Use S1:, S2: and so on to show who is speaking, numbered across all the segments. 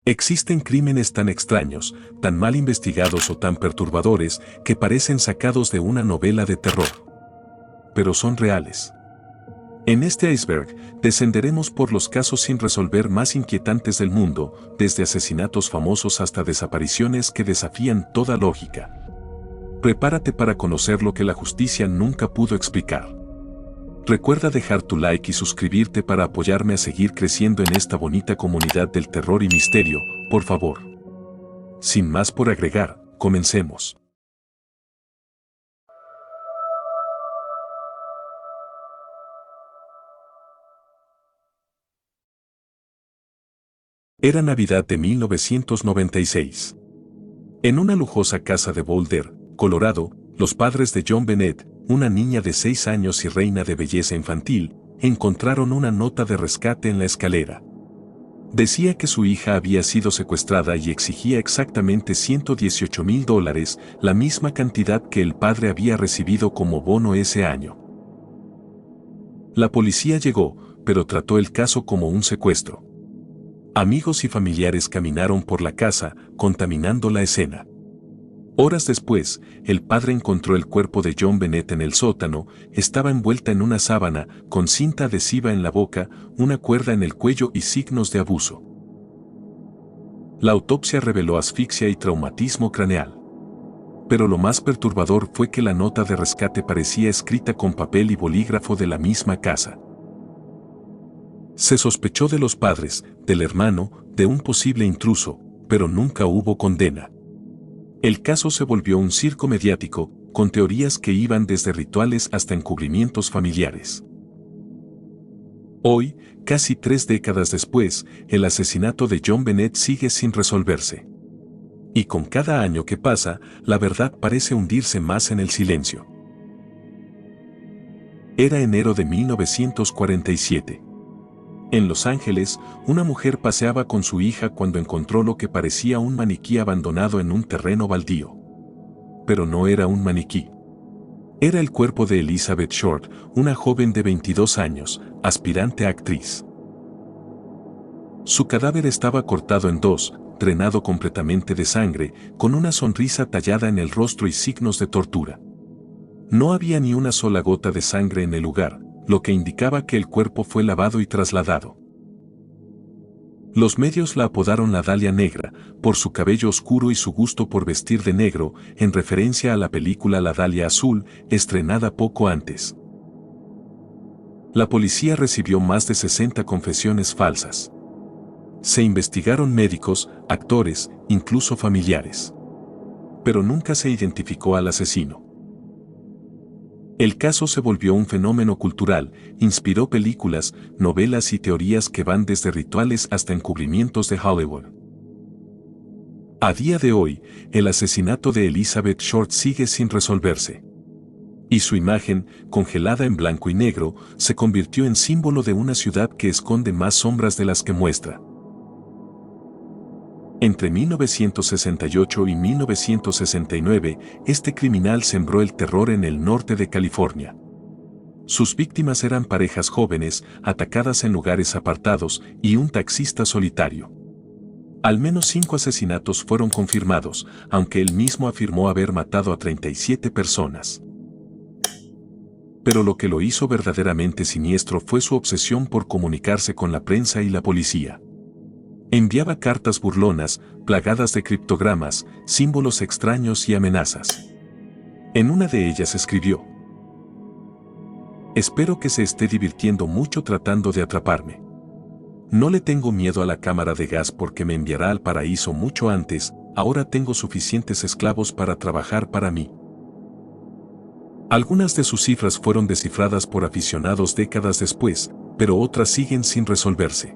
S1: Existen crímenes tan extraños, tan mal investigados o tan perturbadores que parecen sacados de una novela de terror. Pero son reales. En este iceberg, descenderemos por los casos sin resolver más inquietantes del mundo, desde asesinatos famosos hasta desapariciones que desafían toda lógica. Prepárate para conocer lo que la justicia nunca pudo explicar. Recuerda dejar tu like y suscribirte para apoyarme a seguir creciendo en esta bonita comunidad del terror y misterio, por favor. Sin más por agregar, comencemos. Era Navidad de 1996. En una lujosa casa de Boulder, Colorado, los padres de John Bennett, una niña de 6 años y reina de belleza infantil, encontraron una nota de rescate en la escalera. Decía que su hija había sido secuestrada y exigía exactamente $118,000, la misma cantidad que el padre había recibido como bono ese año. La policía llegó, pero trató el caso como un secuestro. Amigos y familiares caminaron por la casa, contaminando la escena. Horas después, el padre encontró el cuerpo de John Bennett en el sótano, estaba envuelta en una sábana, con cinta adhesiva en la boca, una cuerda en el cuello y signos de abuso. La autopsia reveló asfixia y traumatismo craneal. Pero lo más perturbador fue que la nota de rescate parecía escrita con papel y bolígrafo de la misma casa. Se sospechó de los padres, del hermano, de un posible intruso, pero nunca hubo condena. El caso se volvió un circo mediático, con teorías que iban desde rituales hasta encubrimientos familiares. Hoy, casi 3 décadas después, el asesinato de John Bennett sigue sin resolverse. Y con cada año que pasa, la verdad parece hundirse más en el silencio. Era enero de 1947. En Los Ángeles, una mujer paseaba con su hija cuando encontró lo que parecía un maniquí abandonado en un terreno baldío. Pero no era un maniquí. Era el cuerpo de Elizabeth Short, una joven de 22 años, aspirante a actriz. Su cadáver estaba cortado en dos, drenado completamente de sangre, con una sonrisa tallada en el rostro y signos de tortura. No había ni una sola gota de sangre en el lugar, lo que indicaba que el cuerpo fue lavado y trasladado. Los medios la apodaron la Dalia Negra, por su cabello oscuro y su gusto por vestir de negro, en referencia a la película La Dalia Azul, estrenada poco antes. La policía recibió más de 60 confesiones falsas. Se investigaron médicos, actores, incluso familiares. Pero nunca se identificó al asesino. El caso se volvió un fenómeno cultural, inspiró películas, novelas y teorías que van desde rituales hasta encubrimientos de Hollywood. A día de hoy, el asesinato de Elizabeth Short sigue sin resolverse. Y su imagen, congelada en blanco y negro, se convirtió en símbolo de una ciudad que esconde más sombras de las que muestra. Entre 1968 y 1969, este criminal sembró el terror en el norte de California. Sus víctimas eran parejas jóvenes, atacadas en lugares apartados, y un taxista solitario. Al menos 5 asesinatos fueron confirmados, aunque él mismo afirmó haber matado a 37 personas. Pero lo que lo hizo verdaderamente siniestro fue su obsesión por comunicarse con la prensa y la policía. Enviaba cartas burlonas, plagadas de criptogramas, símbolos extraños y amenazas. En una de ellas escribió: "Espero que se esté divirtiendo mucho tratando de atraparme. No le tengo miedo a la cámara de gas porque me enviará al paraíso mucho antes, ahora tengo suficientes esclavos para trabajar para mí". Algunas de sus cifras fueron descifradas por aficionados décadas después, pero otras siguen sin resolverse.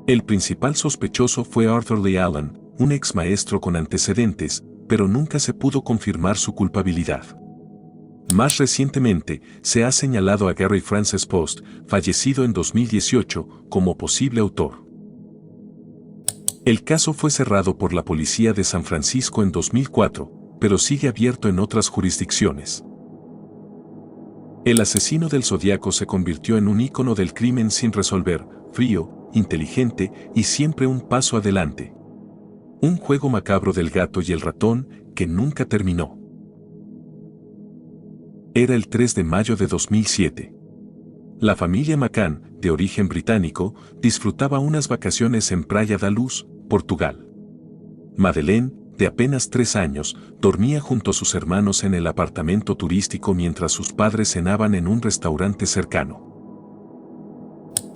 S1: El principal sospechoso fue Arthur Lee Allen, un ex maestro con antecedentes, pero nunca se pudo confirmar su culpabilidad. Más recientemente, se ha señalado a Gary Francis Post, fallecido en 2018, como posible autor. El caso fue cerrado por la policía de San Francisco en 2004, pero sigue abierto en otras jurisdicciones. El asesino del Zodíaco se convirtió en un ícono del crimen sin resolver, frío, inteligente y siempre un paso adelante. Un juego macabro del gato y el ratón que nunca terminó. Era el 3 de mayo de 2007. La familia McCann, de origen británico, disfrutaba unas vacaciones en Praia da Luz, Portugal. Madeleine, de apenas 3 años, dormía junto a sus hermanos en el apartamento turístico mientras sus padres cenaban en un restaurante cercano.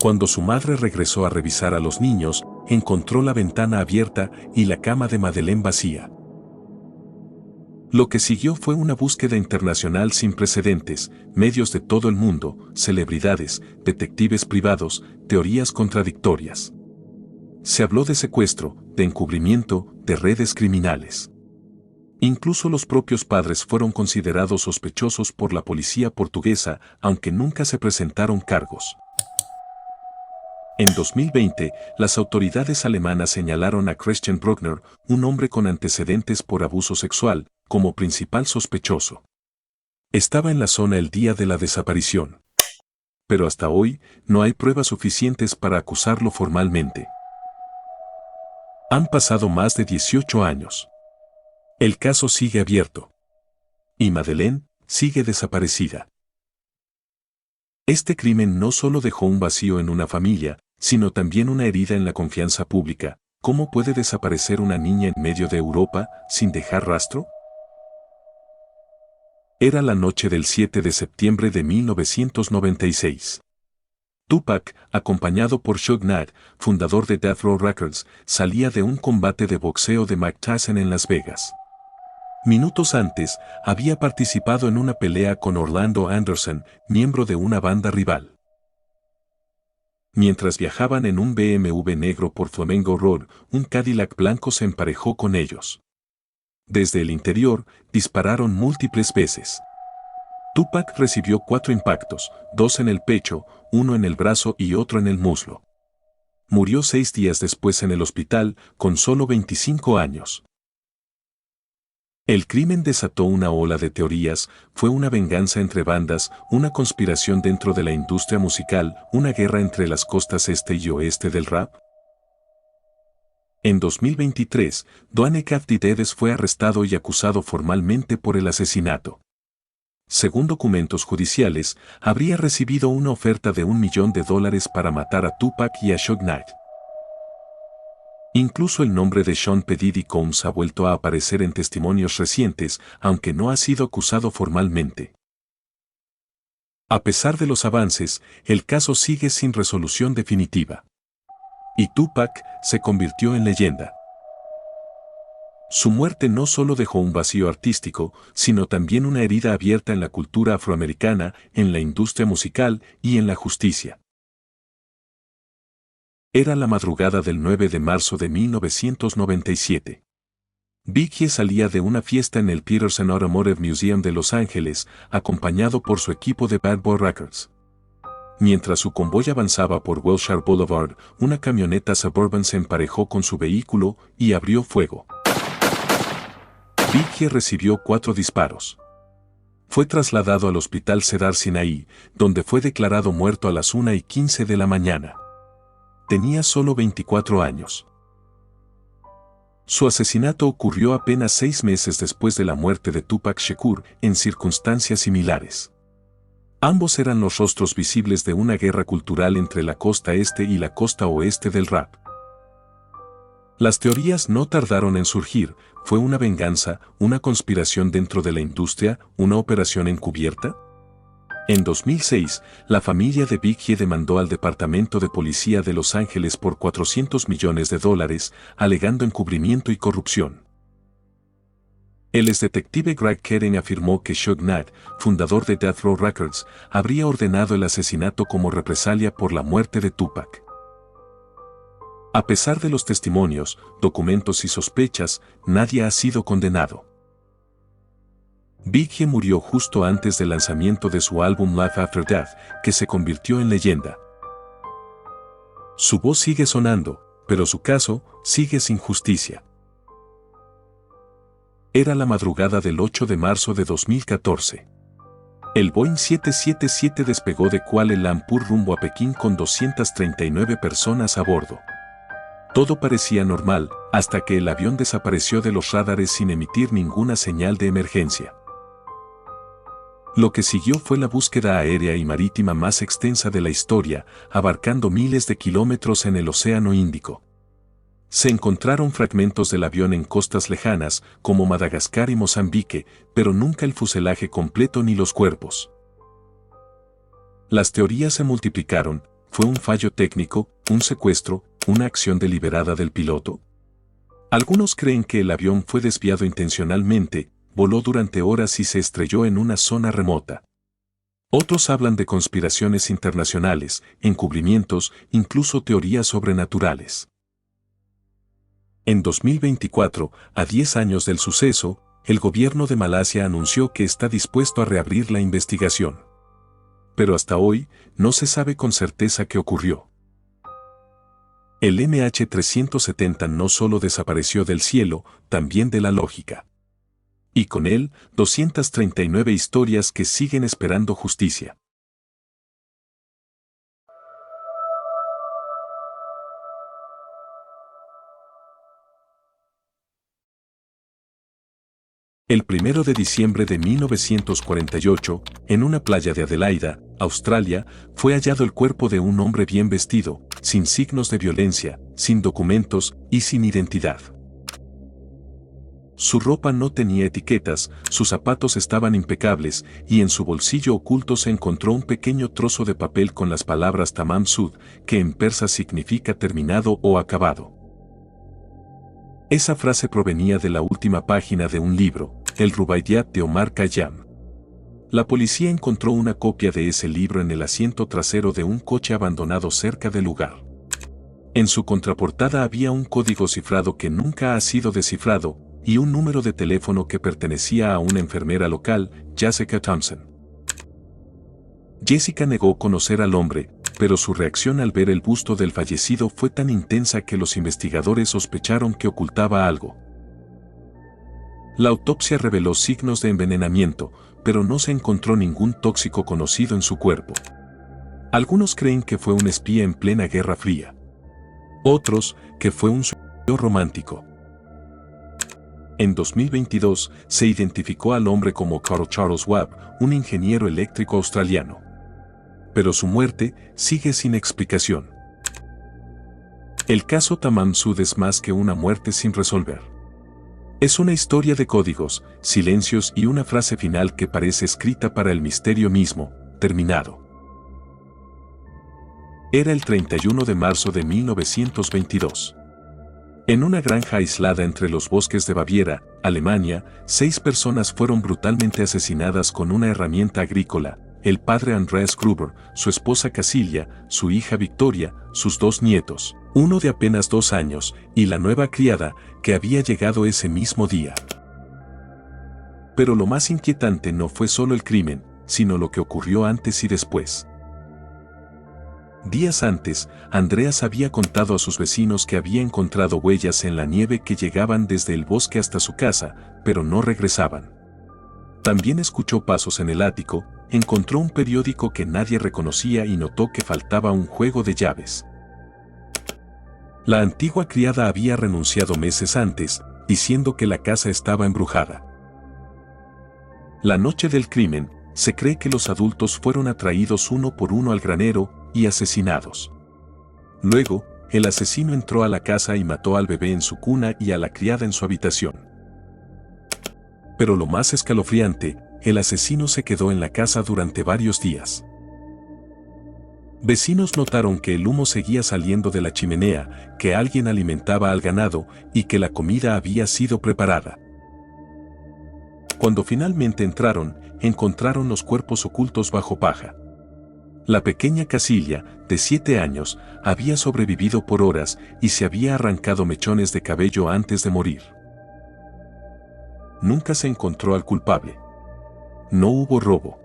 S1: Cuando su madre regresó a revisar a los niños, encontró la ventana abierta y la cama de Madeleine vacía. Lo que siguió fue una búsqueda internacional sin precedentes, medios de todo el mundo, celebridades, detectives privados, teorías contradictorias. Se habló de secuestro, de encubrimiento, de redes criminales. Incluso los propios padres fueron considerados sospechosos por la policía portuguesa, aunque nunca se presentaron cargos. En 2020, las autoridades alemanas señalaron a Christian Bruckner, un hombre con antecedentes por abuso sexual, como principal sospechoso. Estaba en la zona el día de la desaparición. Pero hasta hoy, no hay pruebas suficientes para acusarlo formalmente. Han pasado más de 18 años. El caso sigue abierto. Y Madeleine sigue desaparecida. Este crimen no solo dejó un vacío en una familia, sino también una herida en la confianza pública. ¿Cómo puede desaparecer una niña en medio de Europa sin dejar rastro? Era la noche del 7 de septiembre de 1996. Tupac, acompañado por Suge Knight, fundador de Death Row Records, salía de un combate de boxeo de Mike Tyson en Las Vegas. Minutos antes, había participado en una pelea con Orlando Anderson, miembro de una banda rival. Mientras viajaban en un BMW negro por Flamengo Road, un Cadillac blanco se emparejó con ellos. Desde el interior, dispararon múltiples veces. Tupac recibió 4 impactos, 2 en el pecho, 1 en el brazo y otro en el muslo. Murió 6 días después en el hospital, con solo 25 años. El crimen desató una ola de teorías, fue una venganza entre bandas, una conspiración dentro de la industria musical, una guerra entre las costas este y oeste del rap. En 2023, Duane Kafdi Dedes fue arrestado y acusado formalmente por el asesinato. Según documentos judiciales, habría recibido una oferta de $1 millón para matar a Tupac y a Suge Knight. Incluso el nombre de Sean P. Diddy Combs ha vuelto a aparecer en testimonios recientes, aunque no ha sido acusado formalmente. A pesar de los avances, el caso sigue sin resolución definitiva. Y Tupac se convirtió en leyenda. Su muerte no solo dejó un vacío artístico, sino también una herida abierta en la cultura afroamericana, en la industria musical y en la justicia. Era la madrugada del 9 de marzo de 1997. Biggie salía de una fiesta en el Peterson Automotive Museum de Los Ángeles, acompañado por su equipo de Bad Boy Records. Mientras su convoy avanzaba por Wilshire Boulevard, una camioneta Suburban se emparejó con su vehículo y abrió fuego. Biggie recibió 4 disparos. Fue trasladado al Hospital Cedar Sinai, donde fue declarado muerto a las 1:15 de la mañana. Tenía solo 24 años. Su asesinato ocurrió apenas 6 meses después de la muerte de Tupac Shakur, en circunstancias similares. Ambos eran los rostros visibles de una guerra cultural entre la costa este y la costa oeste del rap. Las teorías no tardaron en surgir. ¿Fue una venganza, una conspiración dentro de la industria, una operación encubierta? En 2006, la familia de Biggie demandó al Departamento de Policía de Los Ángeles por $400 millones, alegando encubrimiento y corrupción. El exdetective Greg Kering afirmó que Suge Knight, fundador de Death Row Records, habría ordenado el asesinato como represalia por la muerte de Tupac. A pesar de los testimonios, documentos y sospechas, nadie ha sido condenado. Biggie murió justo antes del lanzamiento de su álbum Life After Death, que se convirtió en leyenda. Su voz sigue sonando, pero su caso sigue sin justicia. Era la madrugada del 8 de marzo de 2014. El Boeing 777 despegó de Kuala Lumpur rumbo a Pekín con 239 personas a bordo. Todo parecía normal, hasta que el avión desapareció de los radares sin emitir ninguna señal de emergencia. Lo que siguió fue la búsqueda aérea y marítima más extensa de la historia, abarcando miles de kilómetros en el Océano Índico. Se encontraron fragmentos del avión en costas lejanas, como Madagascar y Mozambique, pero nunca el fuselaje completo ni los cuerpos. Las teorías se multiplicaron. ¿Fue un fallo técnico, un secuestro, una acción deliberada del piloto? Algunos creen que el avión fue desviado intencionalmente, voló durante horas y se estrelló en una zona remota. Otros hablan de conspiraciones internacionales, encubrimientos, incluso teorías sobrenaturales. En 2024, a 10 años del suceso, el gobierno de Malasia anunció que está dispuesto a reabrir la investigación. Pero hasta hoy, no se sabe con certeza qué ocurrió. El MH370 no solo desapareció del cielo, también de la lógica. Y con él, 239 historias que siguen esperando justicia. El 1 de diciembre de 1948, en una playa de Adelaida, Australia, fue hallado el cuerpo de un hombre bien vestido, sin signos de violencia, sin documentos y sin identidad. Su ropa no tenía etiquetas, sus zapatos estaban impecables y en su bolsillo oculto se encontró un pequeño trozo de papel con las palabras Tamam Sud, que en persa significa terminado o acabado. Esa frase provenía de la última página de un libro, El Rubaiyat de Omar Khayyam. La policía encontró una copia de ese libro en el asiento trasero de un coche abandonado cerca del lugar. En su contraportada había un código cifrado que nunca ha sido descifrado y un número de teléfono que pertenecía a una enfermera local, Jessica Thompson. Jessica negó conocer al hombre, pero su reacción al ver el busto del fallecido fue tan intensa que los investigadores sospecharon que ocultaba algo. La autopsia reveló signos de envenenamiento, pero no se encontró ningún tóxico conocido en su cuerpo. Algunos creen que fue un espía en plena Guerra Fría. Otros, que fue un suicidio romántico. En 2022, se identificó al hombre como Carl Charles Webb, un ingeniero eléctrico australiano. Pero su muerte sigue sin explicación. El caso Tamam Sud es más que una muerte sin resolver. Es una historia de códigos, silencios y una frase final que parece escrita para el misterio mismo, terminado. Era el 31 de marzo de 1922. En una granja aislada entre los bosques de Baviera, Alemania, 6 personas fueron brutalmente asesinadas con una herramienta agrícola: el padre Andreas Gruber, su esposa Casilia, su hija Victoria, sus 2 nietos, uno de apenas 2 años, y la nueva criada, que había llegado ese mismo día. Pero lo más inquietante no fue solo el crimen, sino lo que ocurrió antes y después. Días antes, Andreas había contado a sus vecinos que había encontrado huellas en la nieve que llegaban desde el bosque hasta su casa, pero no regresaban. También escuchó pasos en el ático, encontró un periódico que nadie reconocía y notó que faltaba un juego de llaves. La antigua criada había renunciado meses antes, diciendo que la casa estaba embrujada. La noche del crimen, se cree que los adultos fueron atraídos uno por uno al granero y asesinados. Luego, el asesino entró a la casa y mató al bebé en su cuna y a la criada en su habitación. Pero lo más escalofriante, el asesino se quedó en la casa durante varios días. Vecinos notaron que el humo seguía saliendo de la chimenea, que alguien alimentaba al ganado y que la comida había sido preparada. Cuando finalmente entraron, encontraron los cuerpos ocultos bajo paja. La pequeña Casilia, de 7 años, había sobrevivido por horas y se había arrancado mechones de cabello antes de morir. Nunca se encontró al culpable. No hubo robo.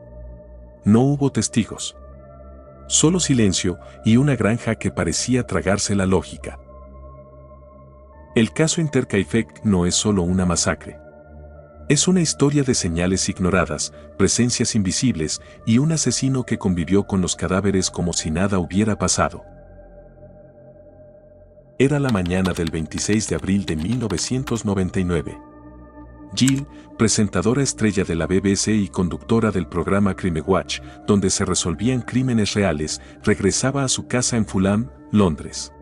S1: No hubo testigos. Solo silencio y una granja que parecía tragarse la lógica. El caso Intercaifec no es solo una masacre. Es una historia de señales ignoradas, presencias invisibles y un asesino que convivió con los cadáveres como si nada hubiera pasado. Era la mañana del 26 de abril de 1999. Jill, presentadora estrella de la BBC y conductora del programa Crime Watch, donde se resolvían crímenes reales, regresaba a su casa en Fulham, Londres.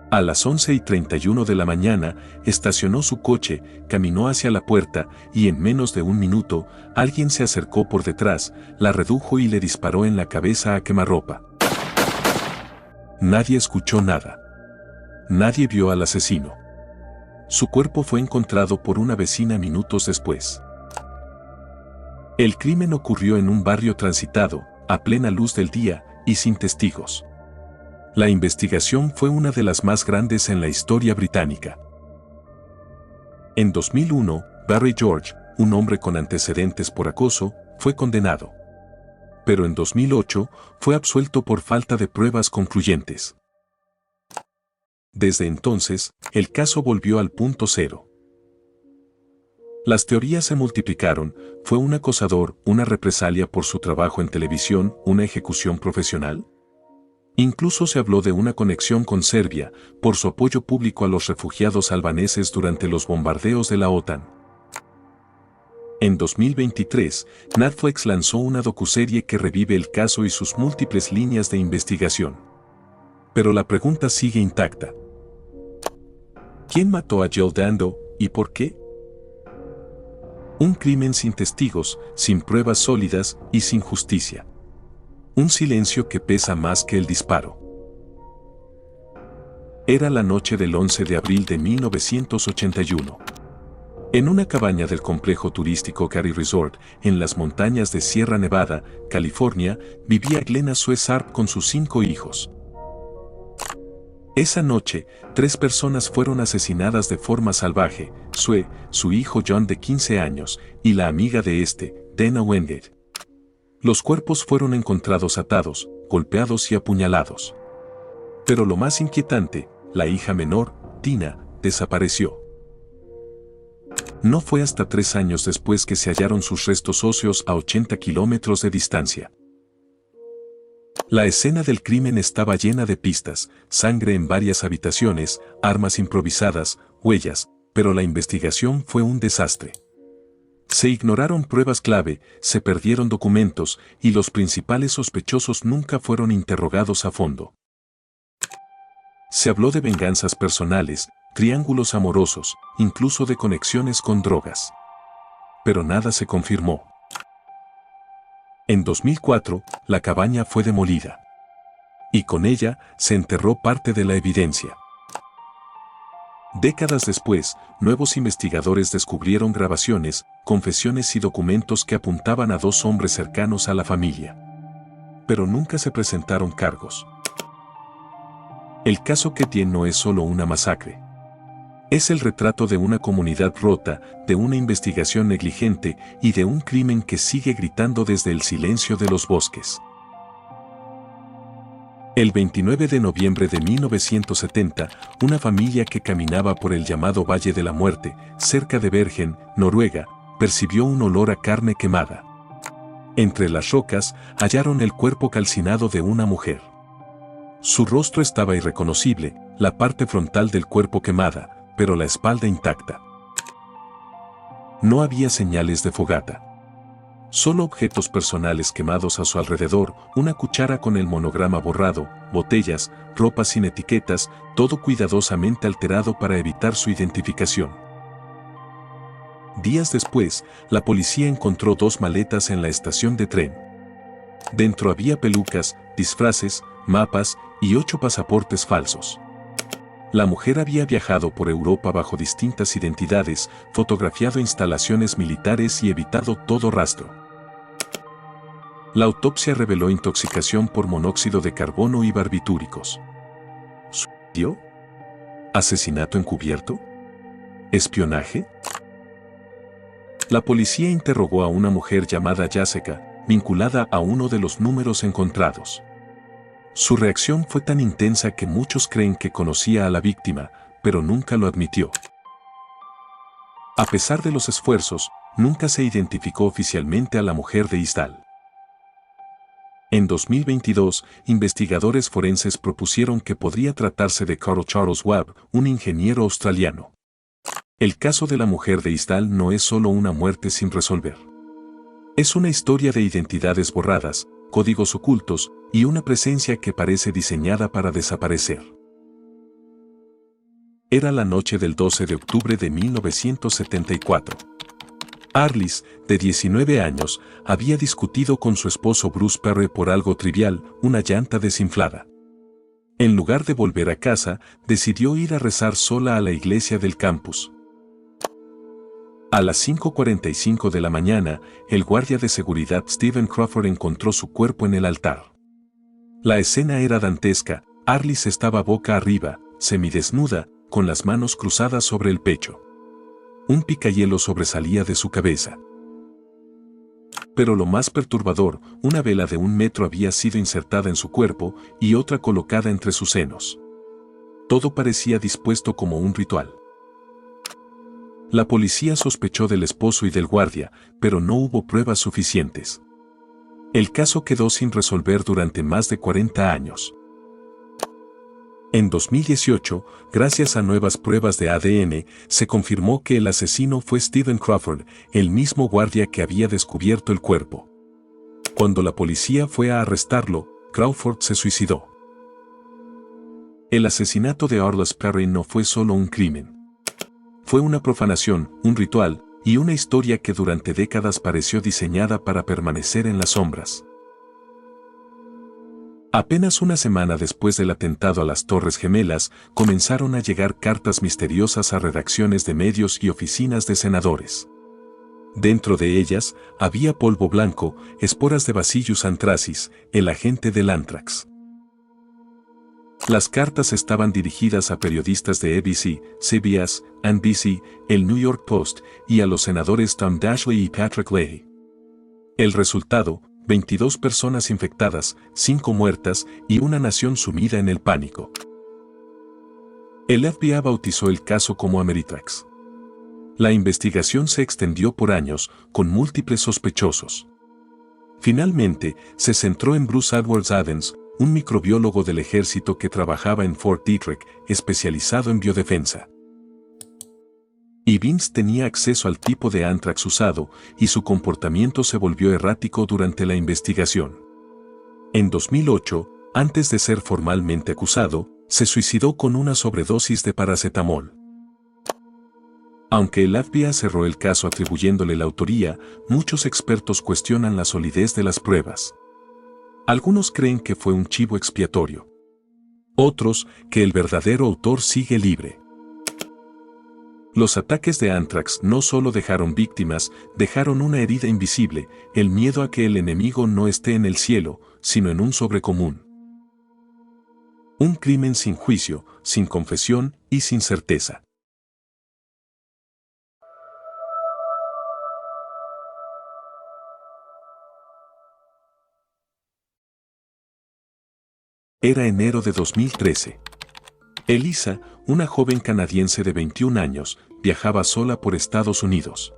S1: A las 11:31 de la mañana, estacionó su coche, caminó hacia la puerta y en menos de un minuto, alguien se acercó por detrás, la redujo y le disparó en la cabeza a quemarropa. Nadie escuchó nada. Nadie vio al asesino. Su cuerpo fue encontrado por una vecina minutos después. El crimen ocurrió en un barrio transitado, a plena luz del día y sin testigos. La investigación fue una de las más grandes en la historia británica. En 2001, Barry George, un hombre con antecedentes por acoso, fue condenado. Pero en 2008, fue absuelto por falta de pruebas concluyentes. Desde entonces, el caso volvió al punto cero. Las teorías se multiplicaron: ¿fue un acosador, una represalia por su trabajo en televisión, una ejecución profesional? Incluso se habló de una conexión con Serbia, por su apoyo público a los refugiados albaneses durante los bombardeos de la OTAN. En 2023, Netflix lanzó una docuserie que revive el caso y sus múltiples líneas de investigación. Pero la pregunta sigue intacta. ¿Quién mató a Jill Dando y por qué? Un crimen sin testigos, sin pruebas sólidas y sin justicia. Un silencio que pesa más que el disparo. Era la noche del 11 de abril de 1981. En una cabaña del complejo turístico Cary Resort, en las montañas de Sierra Nevada, California, vivía Glenna Sue Sharp con sus 5 hijos. Esa noche, 3 personas fueron asesinadas de forma salvaje: Sue, su hijo John de 15 años, y la amiga de este, Dana Wingate. Los cuerpos fueron encontrados atados, golpeados y apuñalados. Pero lo más inquietante, la hija menor, Tina, desapareció. No fue hasta 3 años después que se hallaron sus restos óseos a 80 kilómetros de distancia. La escena del crimen estaba llena de pistas: sangre en varias habitaciones, armas improvisadas, huellas, pero la investigación fue un desastre. Se ignoraron pruebas clave, se perdieron documentos y los principales sospechosos nunca fueron interrogados a fondo. Se habló de venganzas personales, triángulos amorosos, incluso de conexiones con drogas. Pero nada se confirmó. En 2004, la cabaña fue demolida. Y con ella se enterró parte de la evidencia. Décadas después, nuevos investigadores descubrieron grabaciones, confesiones y documentos que apuntaban a 2 hombres cercanos a la familia. Pero nunca se presentaron cargos. El caso Chrétien no es solo una masacre. Es el retrato de una comunidad rota, de una investigación negligente y de un crimen que sigue gritando desde el silencio de los bosques. El 29 de noviembre de 1970, una familia que caminaba por el llamado Valle de la Muerte, cerca de Bergen, Noruega, percibió un olor a carne quemada. Entre las rocas, hallaron el cuerpo calcinado de una mujer. Su rostro estaba irreconocible, la parte frontal del cuerpo quemada, pero la espalda intacta. No había señales de fogata. Solo objetos personales quemados a su alrededor, una cuchara con el monograma borrado, botellas, ropa sin etiquetas, todo cuidadosamente alterado para evitar su identificación. Días después, la policía encontró 2 maletas en la estación de tren. Dentro había pelucas, disfraces, mapas y 8 pasaportes falsos. La mujer había viajado por Europa bajo distintas identidades, fotografiado instalaciones militares y evitado todo rastro. La autopsia reveló intoxicación por monóxido de carbono y barbitúricos. ¿Suicidio? ¿Asesinato encubierto? ¿Espionaje? La policía interrogó a una mujer llamada Jessica, vinculada a uno de los números encontrados. Su reacción fue tan intensa que muchos creen que conocía a la víctima, pero nunca lo admitió. A pesar de los esfuerzos, nunca se identificó oficialmente a la mujer de Isdal. En 2022, investigadores forenses propusieron que podría tratarse de Carl Charles Webb, un ingeniero australiano. El caso de la mujer de Isdal no es solo una muerte sin resolver. Es una historia de identidades borradas, códigos ocultos y una presencia que parece diseñada para desaparecer. Era la noche del 12 de octubre de 1974. Arliss, de 19 años, había discutido con su esposo Bruce Perry por algo trivial, una llanta desinflada. En lugar de volver a casa, decidió ir a rezar sola a la iglesia del campus. A las 5:45 de la mañana, el guardia de seguridad Stephen Crawford encontró su cuerpo en el altar. La escena era dantesca. Arliss estaba boca arriba, semidesnuda, con las manos cruzadas sobre el pecho. Un picahielo sobresalía de su cabeza. Pero lo más perturbador, una vela de 1 metro había sido insertada en su cuerpo y otra colocada entre sus senos. Todo parecía dispuesto como un ritual. La policía sospechó del esposo y del guardia, pero no hubo pruebas suficientes. El caso quedó sin resolver durante más de 40 años. En 2018, gracias a nuevas pruebas de ADN, se confirmó que el asesino fue Stephen Crawford, el mismo guardia que había descubierto el cuerpo. Cuando la policía fue a arrestarlo, Crawford se suicidó. El asesinato de Arliss Perry no fue solo un crimen. Fue una profanación, un ritual, y una historia que durante décadas pareció diseñada para permanecer en las sombras. Apenas una semana después del atentado a las Torres Gemelas, comenzaron a llegar cartas misteriosas a redacciones de medios y oficinas de senadores. Dentro de ellas, había polvo blanco, esporas de Bacillus anthracis, el agente del anthrax. Las cartas estaban dirigidas a periodistas de ABC, CBS, NBC, el New York Post y a los senadores Tom Daschle y Patrick Leahy. El resultado: 22 personas infectadas, 5 muertas y una nación sumida en el pánico. El FBI bautizó el caso como Ameritrax. La investigación se extendió por años, con múltiples sospechosos. Finalmente, se centró en Bruce Edwards Adams, un microbiólogo del ejército que trabajaba en Fort Detrick, especializado en biodefensa. Y Vince tenía acceso al tipo de anthrax usado, y su comportamiento se volvió errático durante la investigación. En 2008, antes de ser formalmente acusado, se suicidó con una sobredosis de paracetamol. Aunque el FBI cerró el caso atribuyéndole la autoría, muchos expertos cuestionan la solidez de las pruebas. Algunos creen que fue un chivo expiatorio. Otros, que el verdadero autor sigue libre. Los ataques de anthrax no solo dejaron víctimas, dejaron una herida invisible, el miedo a que el enemigo no esté en el cielo, sino en un sobrecomún. Un crimen sin juicio, sin confesión y sin certeza. Era enero de 2013. Elisa, una joven canadiense de 21 años, viajaba sola por Estados Unidos.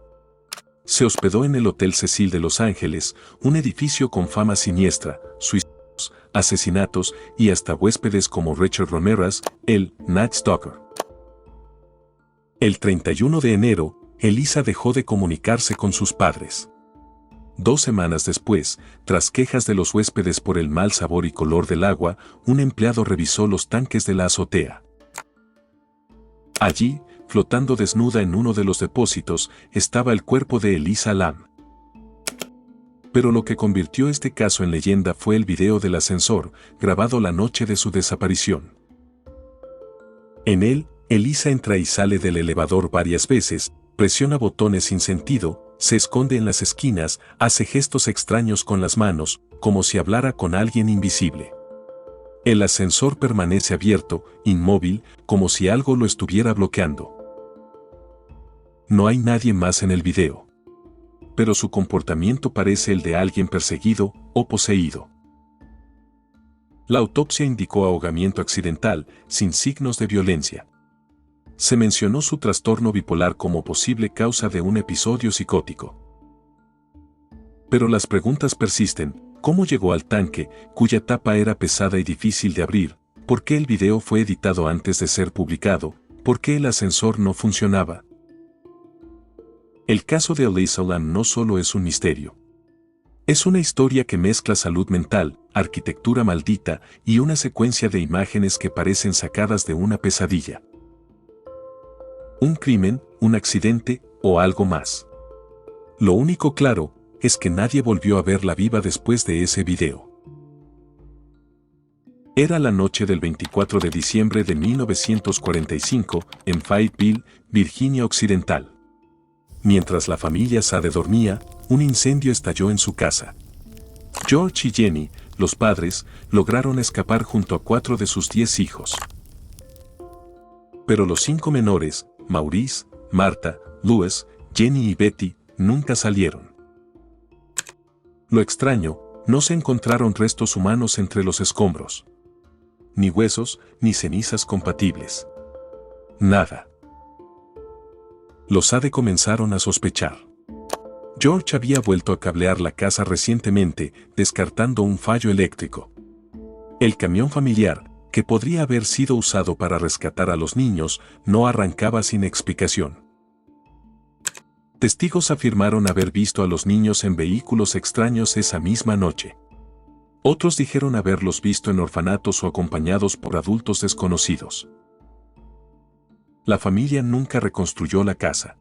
S1: Se hospedó en el Hotel Cecil de Los Ángeles, un edificio con fama siniestra, suicidios, asesinatos y hasta huéspedes como Richard Ramirez, el Night Stalker. El 31 de enero, Elisa dejó de comunicarse con sus padres. 2 semanas después, tras quejas de los huéspedes por el mal sabor y color del agua, un empleado revisó los tanques de la azotea. Allí, flotando desnuda en uno de los depósitos, estaba el cuerpo de Elisa Lam. Pero lo que convirtió este caso en leyenda fue el video del ascensor, grabado la noche de su desaparición. En él, Elisa entra y sale del elevador varias veces, presiona botones sin sentido, se esconde en las esquinas, hace gestos extraños con las manos, como si hablara con alguien invisible. El ascensor permanece abierto, inmóvil, como si algo lo estuviera bloqueando. No hay nadie más en el video. Pero su comportamiento parece el de alguien perseguido o poseído. La autopsia indicó ahogamiento accidental, sin signos de violencia. se mencionó su trastorno bipolar como posible causa de un episodio psicótico. Pero las preguntas persisten: ¿cómo llegó al tanque, cuya tapa era pesada y difícil de abrir? ¿Por qué el video fue editado antes de ser publicado? ¿Por qué el ascensor no funcionaba? El caso de Elisa Lam no solo es un misterio. Es una historia que mezcla salud mental, arquitectura maldita y una secuencia de imágenes que parecen sacadas de una pesadilla. ¿Un crimen, un accidente o algo más? Lo único claro es que nadie volvió a verla viva después de ese video. Era la noche del 24 de diciembre de 1945 en Fayetteville, Virginia Occidental. Mientras la familia Sade dormía, un incendio estalló en su casa. George y Jenny, los padres, lograron escapar junto a 4 de sus 10 hijos. Pero los 5 menores, Maurice, Martha, Louis, Jenny y Betty, nunca salieron. Lo extraño, no se encontraron restos humanos entre los escombros. Ni huesos, ni cenizas compatibles. Nada. Los Sade comenzaron a sospechar. George había vuelto a cablear la casa recientemente, descartando un fallo eléctrico. El camión familiar, que podría haber sido usado para rescatar a los niños, no arrancaba sin explicación. Testigos afirmaron haber visto a los niños en vehículos extraños esa misma noche. Otros dijeron haberlos visto en orfanatos o acompañados por adultos desconocidos. La familia nunca reconstruyó la casa.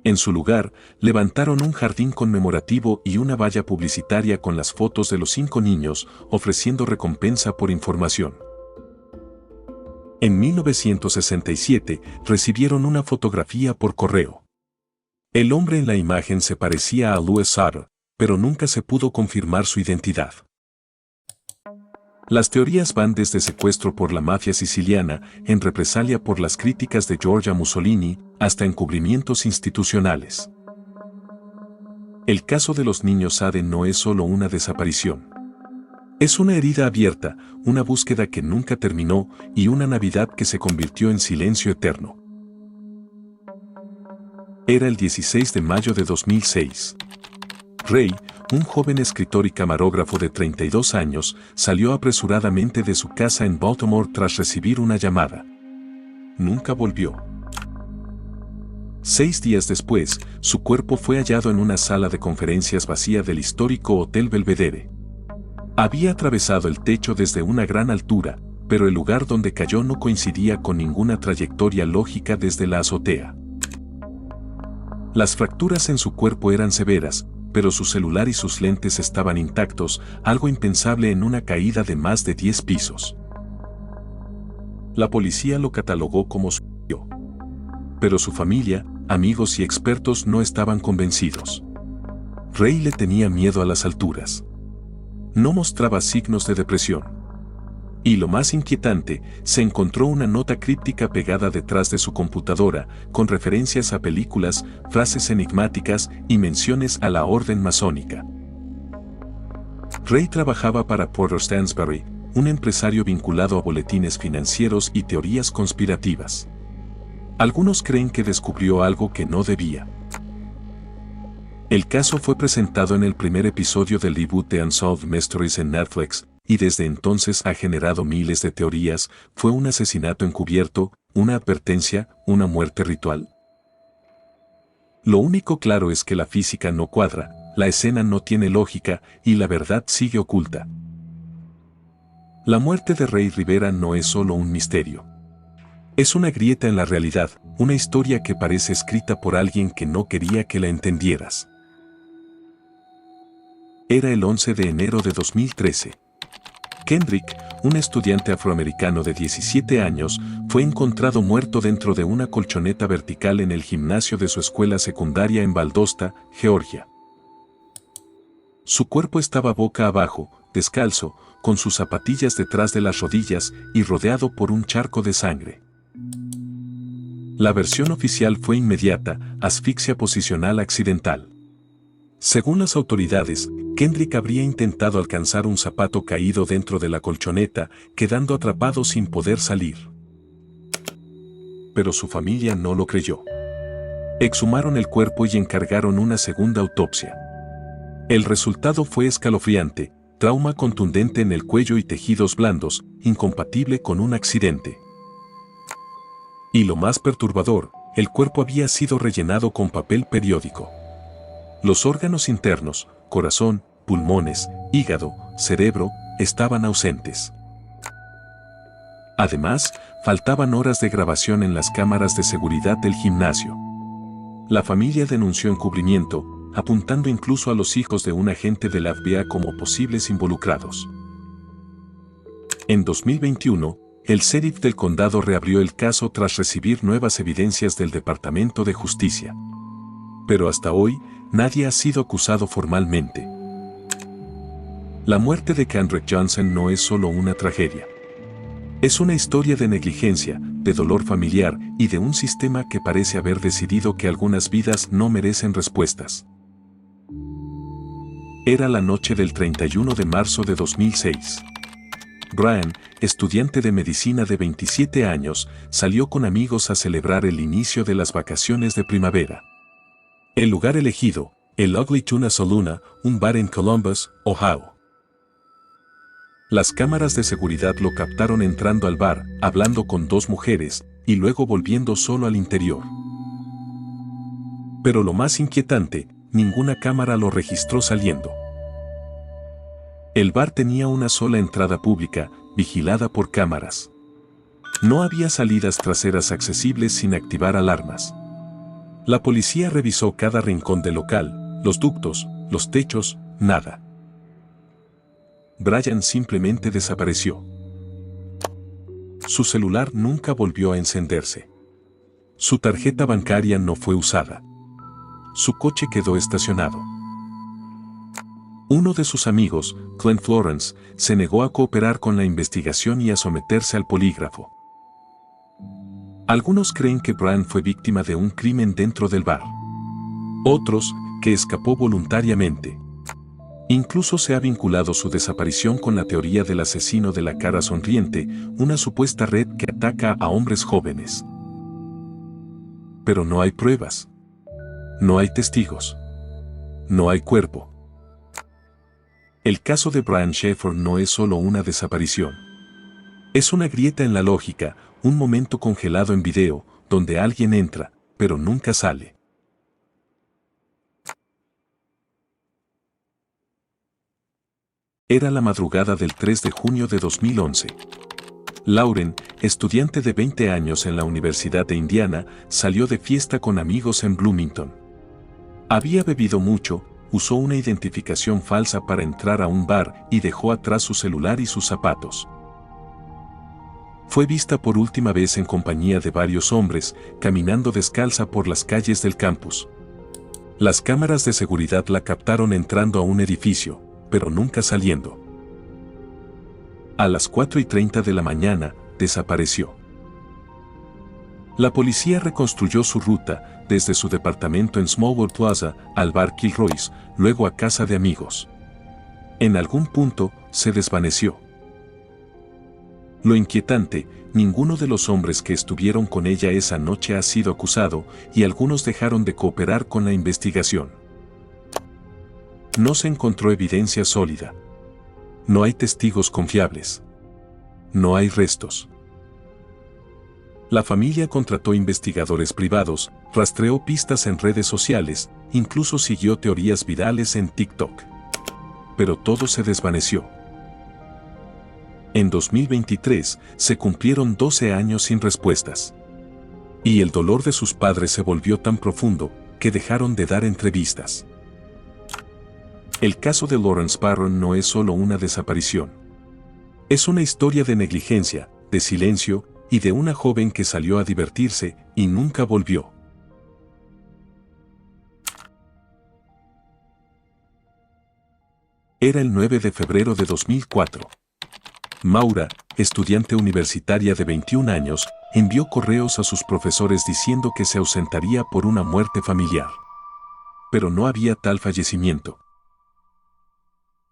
S1: En su lugar, levantaron un jardín conmemorativo y una valla publicitaria con las fotos de los 5 niños, ofreciendo recompensa por información. En 1967, recibieron una fotografía por correo. El hombre en la imagen se parecía a Louis Sade, pero nunca se pudo confirmar su identidad. Las teorías van desde secuestro por la mafia siciliana, en represalia por las críticas de Giorgia Mussolini, hasta encubrimientos institucionales. El caso de los niños Sade no es solo una desaparición. Es una herida abierta, una búsqueda que nunca terminó y una Navidad que se convirtió en silencio eterno. Era el 16 de mayo de 2006. Ray, un joven escritor y camarógrafo de 32 años, salió apresuradamente de su casa en Baltimore tras recibir una llamada. Nunca volvió. 6 días después, su cuerpo fue hallado en una sala de conferencias vacía del histórico Hotel Belvedere. Había atravesado el techo desde una gran altura, pero el lugar donde cayó no coincidía con ninguna trayectoria lógica desde la azotea. Las fracturas en su cuerpo eran severas, pero su celular y sus lentes estaban intactos, algo impensable en una caída de más de 10 pisos. La policía lo catalogó como suicidio. Pero su familia, amigos y expertos no estaban convencidos. Ray le tenía miedo a las alturas. No mostraba signos de depresión. Y lo más inquietante, se encontró una nota críptica pegada detrás de su computadora, con referencias a películas, frases enigmáticas y menciones a la orden masónica. Ray trabajaba para Porter Stansberry, un empresario vinculado a boletines financieros y teorías conspirativas. Algunos creen que descubrió algo que no debía. El caso fue presentado en el primer episodio del reboot de Unsolved Mysteries en Netflix, y desde entonces ha generado miles de teorías. ¿Fue un asesinato encubierto, una advertencia, una muerte ritual? Lo único claro es que la física no cuadra, la escena no tiene lógica y la verdad sigue oculta. La muerte de Ray Rivera no es solo un misterio. Es una grieta en la realidad, una historia que parece escrita por alguien que no quería que la entendieras. Era el 11 de enero de 2013. Kendrick, un estudiante afroamericano de 17 años, fue encontrado muerto dentro de una colchoneta vertical en el gimnasio de su escuela secundaria en Valdosta, Georgia. Su cuerpo estaba boca abajo, descalzo, con sus zapatillas detrás de las rodillas y rodeado por un charco de sangre. La versión oficial fue inmediata: asfixia posicional accidental. Según las autoridades, Kendrick habría intentado alcanzar un zapato caído dentro de la colchoneta, quedando atrapado sin poder salir. pero su familia no lo creyó. Exhumaron el cuerpo y encargaron una segunda autopsia. El resultado fue escalofriante: trauma contundente en el cuello y tejidos blandos, incompatible con un accidente. Y lo más perturbador, el cuerpo había sido rellenado con papel periódico. Los órganos internos, corazón, pulmones, hígado, cerebro, estaban ausentes. Además, faltaban horas de grabación en las cámaras de seguridad del gimnasio. La familia denunció encubrimiento, apuntando incluso a los hijos de un agente de la FBI como posibles involucrados. En 2021, el sheriff del condado reabrió el caso tras recibir nuevas evidencias del Departamento de Justicia. Pero hasta hoy, nadie ha sido acusado formalmente. La muerte de Kendrick Johnson no es solo una tragedia. Es una historia de negligencia, de dolor familiar y de un sistema que parece haber decidido que algunas vidas no merecen respuestas. Era la noche del 31 de marzo de 2006. Brian, estudiante de medicina de 27 años, salió con amigos a celebrar el inicio de las vacaciones de primavera. El lugar elegido, el Ugly Tuna Saloon, un bar en Columbus, Ohio. Las cámaras de seguridad lo captaron entrando al bar, hablando con dos mujeres, y luego volviendo solo al interior. Pero lo más inquietante, ninguna cámara lo registró saliendo. El bar tenía una sola entrada pública, vigilada por cámaras. No había salidas traseras accesibles sin activar alarmas. La policía revisó cada rincón del local, los ductos, los techos, nada. Brian simplemente desapareció. Su celular nunca volvió a encenderse. Su tarjeta bancaria no fue usada. Su coche quedó estacionado. Uno de sus amigos, Clint Florence, se negó a cooperar con la investigación y a someterse al polígrafo. Algunos creen que Brian fue víctima de un crimen dentro del bar. Otros, que escapó voluntariamente. Incluso se ha vinculado su desaparición con la teoría del asesino de la cara sonriente, una supuesta red que ataca a hombres jóvenes. Pero no hay pruebas. No hay testigos. No hay cuerpo. El caso de Brian Shaffer no es solo una desaparición. Es una grieta en la lógica, un momento congelado en video, donde alguien entra, pero nunca sale. Era la madrugada del 3 de junio de 2011. Lauren, estudiante de 20 años en la Universidad de Indiana, salió de fiesta con amigos en Bloomington. Había bebido mucho, usó una identificación falsa para entrar a un bar y dejó atrás su celular y sus zapatos. Fue vista por última vez en compañía de varios hombres, caminando descalza por las calles del campus. Las cámaras de seguridad la captaron entrando a un edificio, pero nunca saliendo. A las 4:30 de la mañana, desapareció. La policía reconstruyó su ruta, desde su departamento en Smallwood Plaza, al bar Kilroy's, luego a casa de amigos. En algún punto, se desvaneció. Lo inquietante, ninguno de los hombres que estuvieron con ella esa noche ha sido acusado, y algunos dejaron de cooperar con la investigación. No se encontró evidencia sólida. No hay testigos confiables. No hay restos. La familia contrató investigadores privados, rastreó pistas en redes sociales, incluso siguió teorías virales en TikTok. Pero todo se desvaneció. En 2023, se cumplieron 12 años sin respuestas. Y el dolor de sus padres se volvió tan profundo, que dejaron de dar entrevistas. El caso de Lawrence Barron no es solo una desaparición. Es una historia de negligencia, de silencio, y de una joven que salió a divertirse y nunca volvió. Era el 9 de febrero de 2004. Maura, estudiante universitaria de 21 años, envió correos a sus profesores diciendo que se ausentaría por una muerte familiar. Pero no había tal fallecimiento.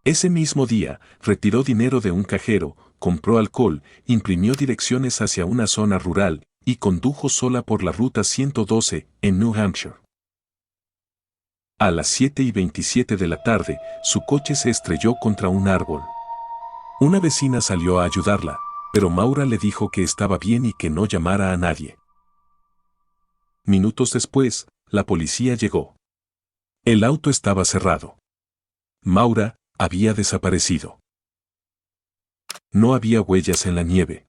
S1: Ese mismo día, retiró dinero de un cajero, compró alcohol, imprimió direcciones hacia una zona rural y condujo sola por la ruta 112 en New Hampshire. A las 7:27 de la tarde, su coche se estrelló contra un árbol. Una vecina salió a ayudarla, pero Maura le dijo que estaba bien y que no llamara a nadie. Minutos después, la policía llegó. El auto estaba cerrado. Maura había desaparecido. No había huellas en la nieve.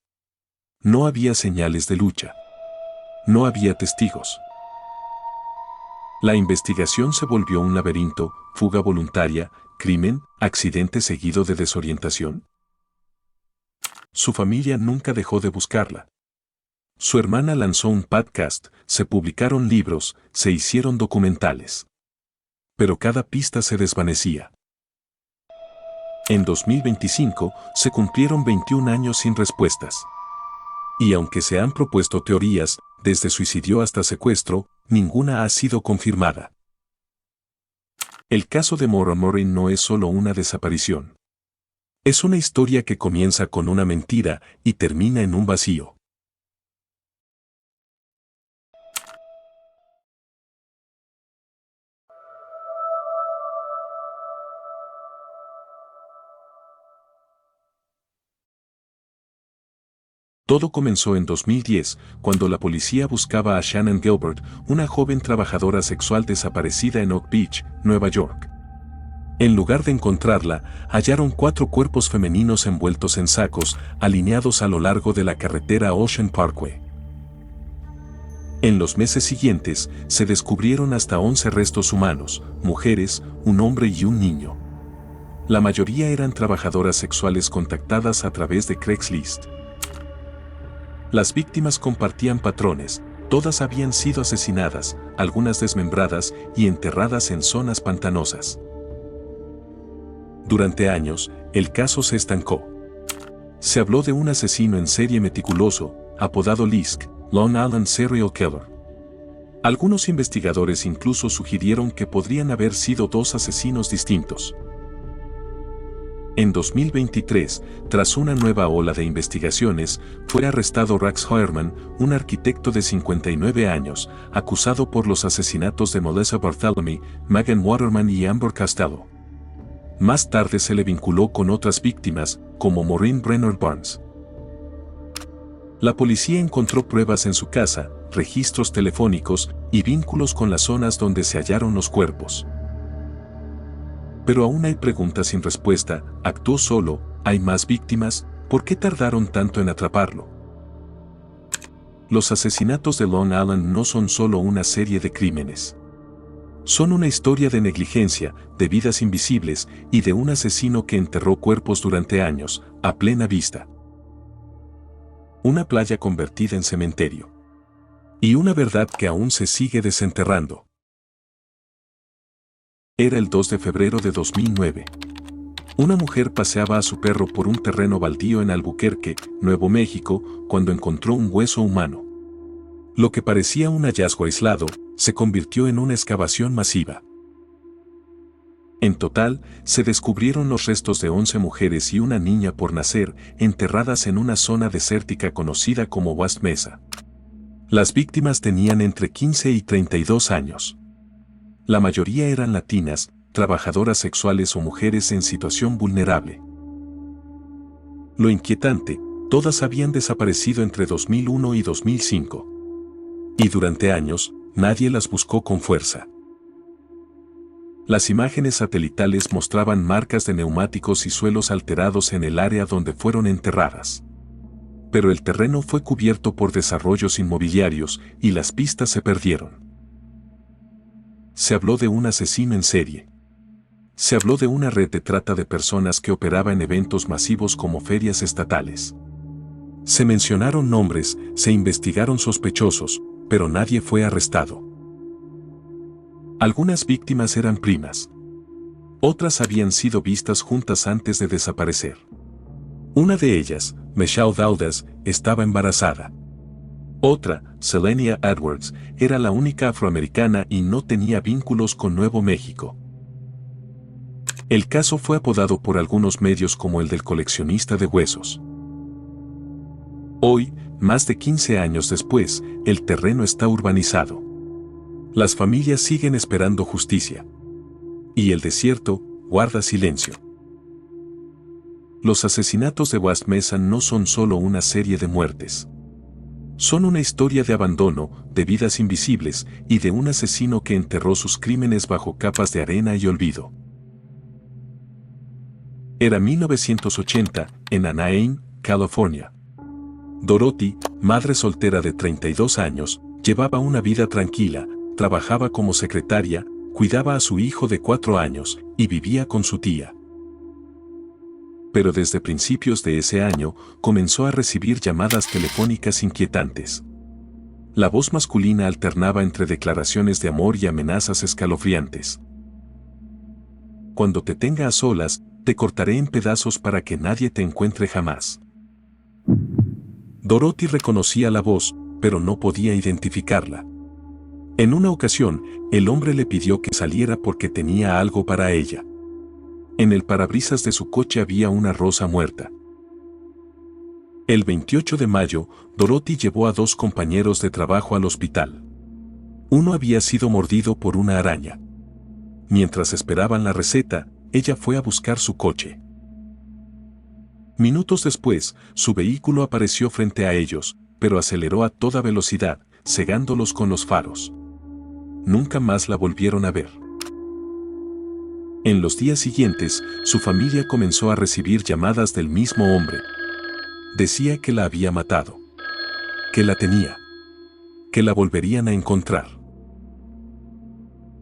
S1: No había señales de lucha. No había testigos. La investigación se volvió un laberinto: fuga voluntaria, crimen, accidente seguido de desorientación. Su familia nunca dejó de buscarla. Su hermana lanzó un podcast, se publicaron libros, se hicieron documentales. Pero cada pista se desvanecía. En 2025 se cumplieron 21 años sin respuestas. Y aunque se han propuesto teorías, desde suicidio hasta secuestro, ninguna ha sido confirmada. El caso de Maura Morin no es solo una desaparición. Es una historia que comienza con una mentira y termina en un vacío. Todo comenzó en 2010, cuando la policía buscaba a Shannon Gilbert, una joven trabajadora sexual desaparecida en Oak Beach, Nueva York. En lugar de encontrarla, hallaron 4 cuerpos femeninos envueltos en sacos, alineados a lo largo de la carretera Ocean Parkway. En los meses siguientes, se descubrieron hasta 11 restos humanos, mujeres, un hombre y un niño. La mayoría eran trabajadoras sexuales contactadas a través de Craigslist. Las víctimas compartían patrones: todas habían sido asesinadas, algunas desmembradas y enterradas en zonas pantanosas. Durante años, el caso se estancó. Se habló de un asesino en serie meticuloso, apodado LISK, Long Island Serial Killer. Algunos investigadores incluso sugirieron que podrían haber sido 2 asesinos distintos. En 2023, tras una nueva ola de investigaciones, fue arrestado Rex Heuermann, un arquitecto de 59 años, acusado por los asesinatos de Melissa Bartholomew, Megan Waterman y Amber Costello. Más tarde se le vinculó con otras víctimas, como Maureen Brenner Barnes. La policía encontró pruebas en su casa, registros telefónicos y vínculos con las zonas donde se hallaron los cuerpos. Pero aún hay preguntas sin respuesta: ¿actuó solo? ¿Hay más víctimas? ¿Por qué tardaron tanto en atraparlo? Los asesinatos de Long Island no son solo una serie de crímenes. Son una historia de negligencia, de vidas invisibles y de un asesino que enterró cuerpos durante años, a plena vista. Una playa convertida en cementerio. Y una verdad que aún se sigue desenterrando. Era el 2 de febrero de 2009. Una mujer paseaba a su perro por un terreno baldío en Albuquerque, Nuevo México, cuando encontró un hueso humano. Lo que parecía un hallazgo aislado, se convirtió en una excavación masiva. En total, se descubrieron los restos de 11 mujeres y una niña por nacer, enterradas en una zona desértica conocida como West Mesa. Las víctimas tenían entre 15 y 32 años. La mayoría eran latinas, trabajadoras sexuales o mujeres en situación vulnerable. Lo inquietante: todas habían desaparecido entre 2001 y 2005. Y durante años, nadie las buscó con fuerza. Las imágenes satelitales mostraban marcas de neumáticos y suelos alterados en el área donde fueron enterradas. Pero el terreno fue cubierto por desarrollos inmobiliarios y las pistas se perdieron. Se habló de un asesino en serie. Se habló de una red de trata de personas que operaba en eventos masivos como ferias estatales. Se mencionaron nombres, se investigaron sospechosos, pero nadie fue arrestado. Algunas víctimas eran primas. Otras habían sido vistas juntas antes de desaparecer. Una de ellas, Michelle Valdez, estaba embarazada. Otra, Selenia Edwards, era la única afroamericana y no tenía vínculos con Nuevo México. El caso fue apodado por algunos medios como el del coleccionista de huesos. Hoy, más de 15 años después, el terreno está urbanizado. Las familias siguen esperando justicia. Y el desierto guarda silencio. Los asesinatos de West Mesa no son solo una serie de muertes. Son una historia de abandono, de vidas invisibles y de un asesino que enterró sus crímenes bajo capas de arena y olvido. Era 1980, en Anaheim, California. Dorothy, madre soltera de 32 años, llevaba una vida tranquila, trabajaba como secretaria, cuidaba a su hijo de 4 años y vivía con su tía. Pero desde principios de ese año comenzó a recibir llamadas telefónicas inquietantes. La voz masculina alternaba entre declaraciones de amor y amenazas escalofriantes. Cuando te tenga a solas, te cortaré en pedazos para que nadie te encuentre jamás. Dorothy reconocía la voz, pero no podía identificarla. En una ocasión, el hombre le pidió que saliera porque tenía algo para ella. En el parabrisas de su coche había una rosa muerta. El 28 de mayo, Dorothy llevó a 2 compañeros de trabajo al hospital. Uno había sido mordido por una araña. Mientras esperaban la receta, ella fue a buscar su coche. Minutos después, su vehículo apareció frente a ellos, pero aceleró a toda velocidad, cegándolos con los faros. Nunca más la volvieron a ver. En los días siguientes, su familia comenzó a recibir llamadas del mismo hombre. Decía que la había matado, que la tenía, que la volverían a encontrar.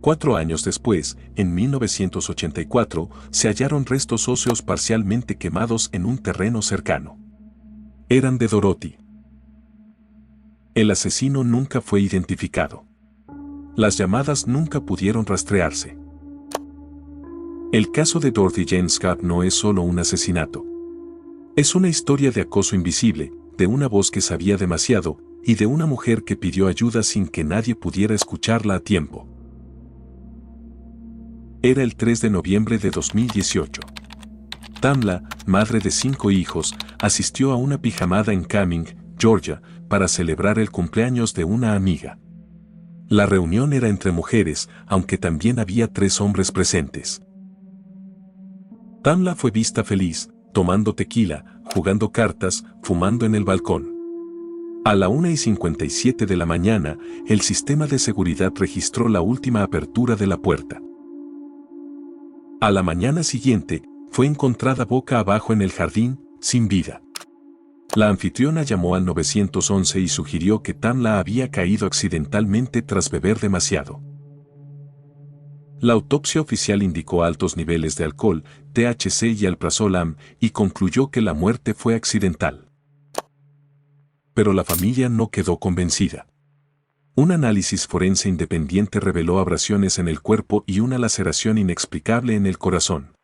S1: 4 años después, en 1984, se hallaron restos óseos parcialmente quemados en un terreno cercano. Eran de Dorothy. El asesino nunca fue identificado. Las llamadas nunca pudieron rastrearse. El caso de Dorothy Jane Scott no es solo un asesinato. Es una historia de acoso invisible, de una voz que sabía demasiado, y de una mujer que pidió ayuda sin que nadie pudiera escucharla a tiempo. Era el 3 de noviembre de 2018. Tamla, madre de 5 hijos, asistió a una pijamada en Cumming, Georgia, para celebrar el cumpleaños de una amiga. La reunión era entre mujeres, aunque también había 3 hombres presentes. Tamla fue vista feliz, tomando tequila, jugando cartas, fumando en el balcón. A la 1:57 de la mañana, el sistema de seguridad registró la última apertura de la puerta. A la mañana siguiente, fue encontrada boca abajo en el jardín, sin vida. La anfitriona llamó al 911 y sugirió que Tamla había caído accidentalmente tras beber demasiado. La autopsia oficial indicó altos niveles de alcohol, THC y alprazolam, y concluyó que la muerte fue accidental. Pero la familia no quedó convencida. Un análisis forense independiente reveló abrasiones en el cuerpo y una laceración inexplicable en el corazón.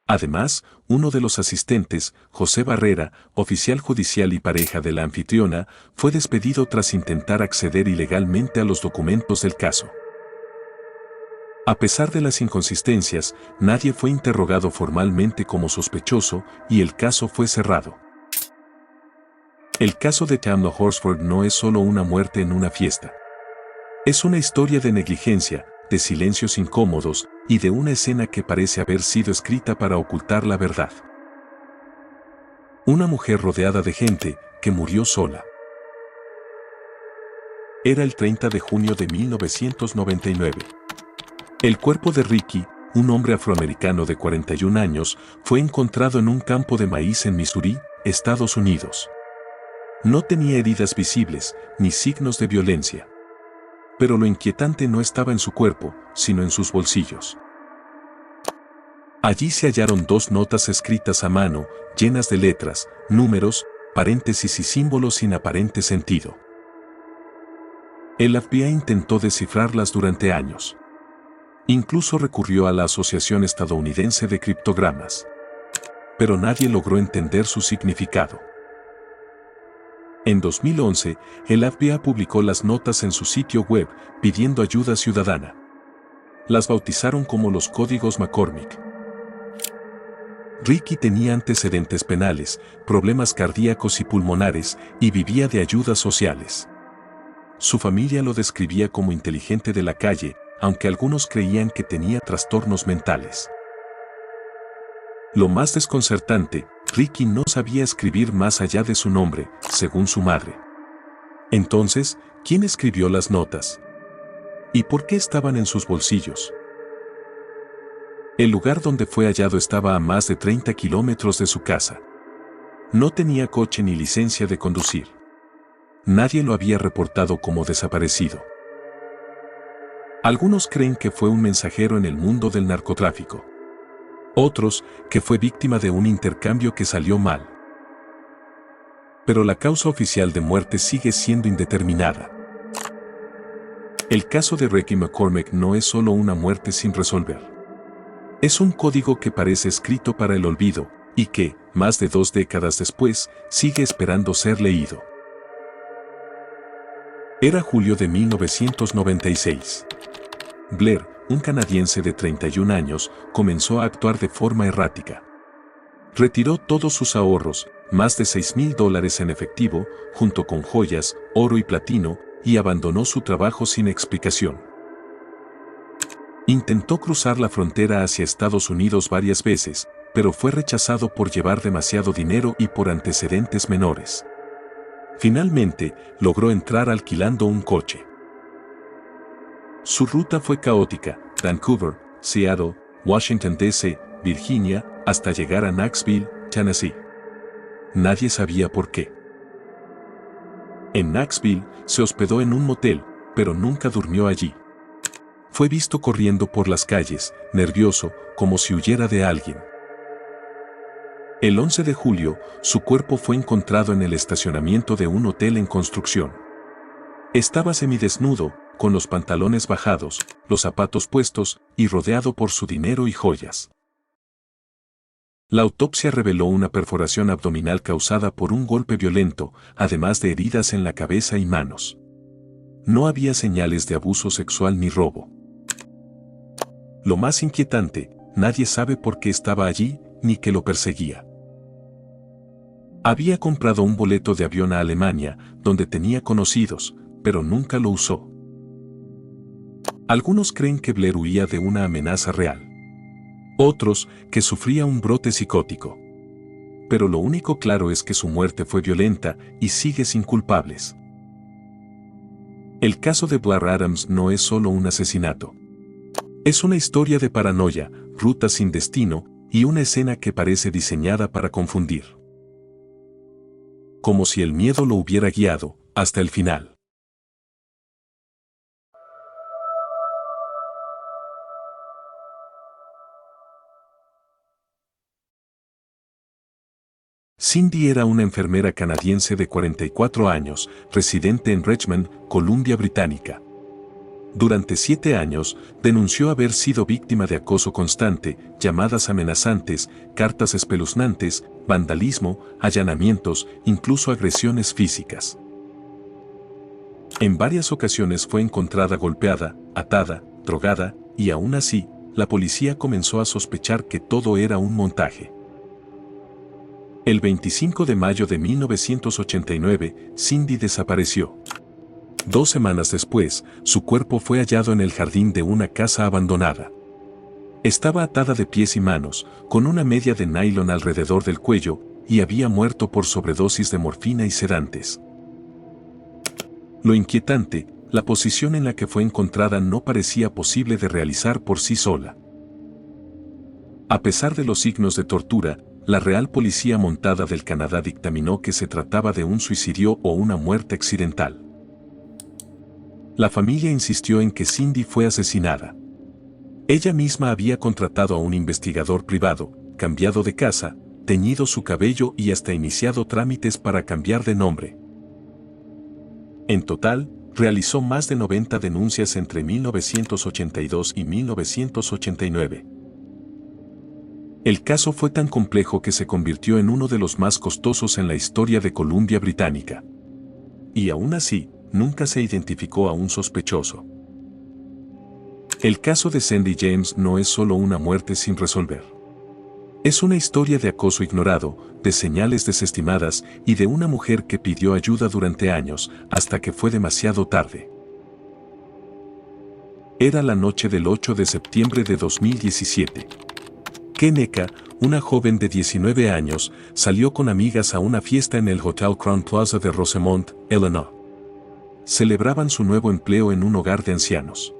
S1: Además, uno de los asistentes, José Barrera, oficial judicial y pareja de la anfitriona, fue despedido tras intentar acceder ilegalmente a los documentos del caso. A pesar de las inconsistencias, nadie fue interrogado formalmente como sospechoso y el caso fue cerrado. El caso de Tamla Horsford no es solo una muerte en una fiesta. Es una historia de negligencia, de silencios incómodos y de una escena que parece haber sido escrita para ocultar la verdad. Una mujer rodeada de gente que murió sola. Era el 30 de junio de 1999. El cuerpo de Ricky, un hombre afroamericano de 41 años, fue encontrado en un campo de maíz en Missouri, Estados Unidos. No tenía heridas visibles, ni signos de violencia. Pero lo inquietante no estaba en su cuerpo, sino en sus bolsillos. Allí se hallaron 2 notas escritas a mano, llenas de letras, números, paréntesis y símbolos sin aparente sentido. El FBI intentó descifrarlas durante años. Incluso recurrió a la Asociación Estadounidense de Criptogramas. Pero nadie logró entender su significado. En 2011, el FBI publicó las notas en su sitio web, pidiendo ayuda ciudadana. Las bautizaron como los códigos McCormick. Ricky tenía antecedentes penales, problemas cardíacos y pulmonares, y vivía de ayudas sociales. Su familia lo describía como inteligente de la calle, aunque algunos creían que tenía trastornos mentales. Lo más desconcertante, Ricky no sabía escribir más allá de su nombre, según su madre. Entonces, ¿quién escribió las notas? ¿Y por qué estaban en sus bolsillos? El lugar donde fue hallado estaba a más de 30 kilómetros de su casa. No tenía coche ni licencia de conducir. Nadie lo había reportado como desaparecido. Algunos creen que fue un mensajero en el mundo del narcotráfico. Otros, que fue víctima de un intercambio que salió mal. Pero la causa oficial de muerte sigue siendo indeterminada. El caso de Ricky McCormack no es solo una muerte sin resolver. Es un código que parece escrito para el olvido, y que, más de 2 décadas después, sigue esperando ser leído. Era julio de 1996. Blair, un canadiense de 31 años, comenzó a actuar de forma errática. Retiró todos sus ahorros, más de $6,000 en efectivo, junto con joyas, oro y platino, y abandonó su trabajo sin explicación. Intentó cruzar la frontera hacia Estados Unidos varias veces, pero fue rechazado por llevar demasiado dinero y por antecedentes menores. Finalmente, logró entrar alquilando un coche. Su ruta fue caótica: Vancouver, Seattle, Washington D.C., Virginia, hasta llegar a Knoxville, Tennessee. Nadie sabía por qué. En Knoxville, se hospedó en un motel, pero nunca durmió allí. Fue visto corriendo por las calles, nervioso, como si huyera de alguien. El 11 de julio, su cuerpo fue encontrado en el estacionamiento de un hotel en construcción. Estaba semidesnudo, con los pantalones bajados, los zapatos puestos, y rodeado por su dinero y joyas. La autopsia reveló una perforación abdominal causada por un golpe violento, además de heridas en la cabeza y manos. No había señales de abuso sexual ni robo. Lo más inquietante, nadie sabe por qué estaba allí, ni qué lo perseguía. Había comprado un boleto de avión a Alemania, donde tenía conocidos, pero nunca lo usó. Algunos creen que Blair huía de una amenaza real. Otros, que sufría un brote psicótico. Pero lo único claro es que su muerte fue violenta y sigue sin culpables. El caso de Blair Adams no es solo un asesinato. Es una historia de paranoia, ruta sin destino, y una escena que parece diseñada para confundir. Como si el miedo lo hubiera guiado, hasta el final. Cindy era una enfermera canadiense de 44 años, residente en Richmond, Columbia Británica. Durante 7 años, denunció haber sido víctima de acoso constante, llamadas amenazantes, cartas espeluznantes, vandalismo, allanamientos, incluso agresiones físicas. En varias ocasiones fue encontrada golpeada, atada, drogada, y aún así, la policía comenzó a sospechar que todo era un montaje. El 25 de mayo de 1989, Cindy desapareció. 2 semanas después, su cuerpo fue hallado en el jardín de una casa abandonada. Estaba atada de pies y manos, con una media de nylon alrededor del cuello, y había muerto por sobredosis de morfina y sedantes. Lo inquietante, la posición en la que fue encontrada no parecía posible de realizar por sí sola. A pesar de los signos de tortura, la Real Policía Montada del Canadá dictaminó que se trataba de un suicidio o una muerte accidental. La familia insistió en que Cindy fue asesinada. Ella misma había contratado a un investigador privado, cambiado de casa, teñido su cabello y hasta iniciado trámites para cambiar de nombre. En total, realizó más de 90 denuncias entre 1982 y 1989. El caso fue tan complejo que se convirtió en uno de los más costosos en la historia de Columbia Británica. Y aún así, nunca se identificó a un sospechoso. El caso de Cindy James no es solo una muerte sin resolver. Es una historia de acoso ignorado, de señales desestimadas y de una mujer que pidió ayuda durante años hasta que fue demasiado tarde. Era la noche del 8 de septiembre de 2017. Keneka, una joven de 19 años, salió con amigas a una fiesta en el Hotel Crown Plaza de Rosemont, Illinois. Celebraban su nuevo empleo en un hogar de ancianos.